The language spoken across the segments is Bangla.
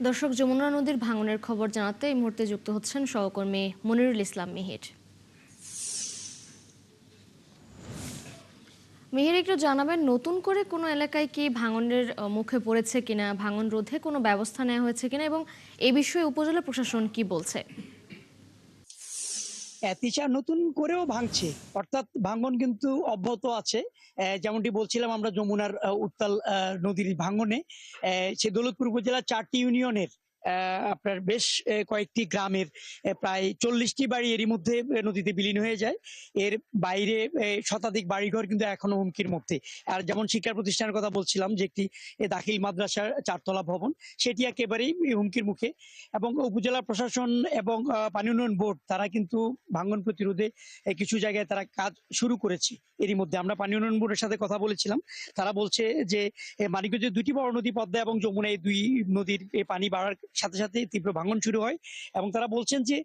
দর্শক, যমুনা নদীর ভাঙনের খবর জানাতে এই মুহূর্তে যুক্ত হচ্ছেন সহকর্মী মনিরুল ইসলাম মিহির। মিহির, একটু জানাবেন নতুন করে কোনো এলাকায় কি ভাঙনের মুখে পড়েছে কিনা, ভাঙন রোধে কোনো ব্যবস্থা নেওয়া হয়েছে কিনা এবং এই বিষয়ে উপজেলা প্রশাসন কি বলছে? তিশা নতুন করেও ভাঙছে, অর্থাৎ ভাঙন কিন্তু অব্যাহত আছে। যেমনটি বলছিলাম আমরা যমুনার উত্তাল নদীর ভাঙনে সে দৌলতপুর উপজেলার ৪টি ইউনিয়নের আপনার বেশ কয়েকটি গ্রামের প্রায় ৪০টি বাড়ি এরই মধ্যে নদীতে বিলীন হয়ে যায়। এর বাইরে শতাধিক বাড়িঘর কিন্তু এখনো হুমকির মধ্যে। আর যেমন শিক্ষা প্রতিষ্ঠানের কথা বলছিলাম যে একটি দাখিল মাদ্রাসার ৪ তলা ভবন, সেটি একেবারেই হুমকির মুখে। এবং উপজেলা প্রশাসন এবং পানি উন্নয়ন বোর্ড তারা কিন্তু ভাঙন প্রতিরোধে কিছু জায়গায় তারা কাজ শুরু করেছে। এরই মধ্যে আমরা পানি উন্নয়ন বোর্ডের সাথে কথা বলেছিলাম। তারা বলছে যে মানিকগঞ্জের ২টি বড় নদী পদ্মা এবং যমুনা, এই ২ নদীর পানি বাড়ার সাথে সাথে তীব্র ভাঙন শুরু হয়। এবং তারা বলছেন যে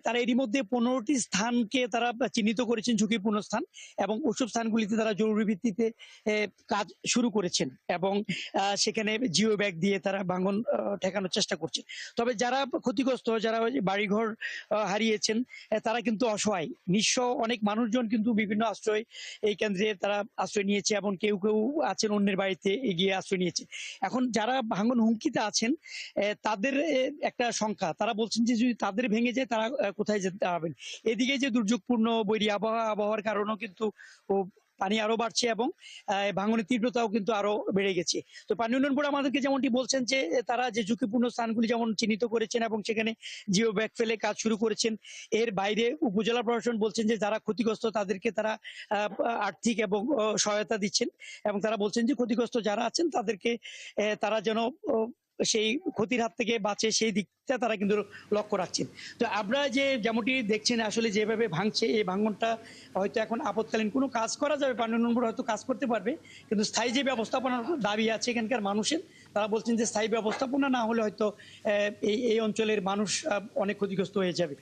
তারা এরই মধ্যে ১৫টি স্থানকে তারা চিহ্নিত করেছেন ঝুঁকিপূর্ণ স্থান, এবং ওইসব স্থানগুলিতে তারা জরুরি ভিত্তিতে কাজ শুরু করেছেন এবং সেখানে জিও ব্যাগ দিয়ে তারা ভাঙন ঠেকানোর চেষ্টা করছে। তবে যারা ক্ষতিগ্রস্ত, যারা ওই যে বাড়িঘর হারিয়েছেন, তারা কিন্তু অসহায় নিঃস্ব অনেক মানুষজন কিন্তু বিভিন্ন আশ্রয় এই কেন্দ্রে তারা আশ্রয় নিয়েছে, এবং কেউ কেউ আছেন অন্যের বাড়িতে এগিয়ে আশ্রয় নিয়েছে। এখন যারা ভাঙন হুমকিতে আছেন তাদের একটা সংখ্যা, তারা বলছেন যে যদি তাদের ভেঙে যায় তারা কোথায় যেতে পারবেন। এদিকে যে দুর্যোগপূর্ণ বৈরী আবহাওয়ার কারণেও কিন্তু ও পানি আরো বাড়ছে, এবং ভাঙনের তীব্রতাও কিন্তু আরো বেড়ে গেছে। তো পানি উন্নয়ন বোর্ড আমাদেরকে যেমনটি বলছেন যে তারা যে ঝুঁকিপূর্ণ স্থানগুলি যেমন চিহ্নিত করেছেন এবং সেখানে জিও ব্যাগ ফেলে কাজ শুরু করেছেন। এর বাইরে উপজেলা প্রশাসন বলছেন যে যারা ক্ষতিগ্রস্ত তাদেরকে তারা আর্থিক এবং সহায়তা দিচ্ছেন, এবং তারা বলছেন যে ক্ষতিগ্রস্ত যারা আছেন তাদেরকে তারা যেন সেই ক্ষতির হাত থেকে বাঁচে সেই দিকটা তারা কিন্তু লক্ষ্য রাখছেন। তো আমরা যে যেমনটি দেখছেন আসলে যেভাবে ভাঙছে, এই ভাঙনটা হয়তো এখন আপৎকালীন কোনো কাজ করা যাবে, পানি উন্নয়ন বোর্ড হয়তো কাজ করতে পারবে, কিন্তু স্থায়ী যে ব্যবস্থাপনার দাবি আছে এখানকার মানুষের, তারা বলছেন যে স্থায়ী ব্যবস্থাপনা না হলে হয়তো এই অঞ্চলের মানুষ অনেক ক্ষতিগ্রস্ত হয়ে যাবে।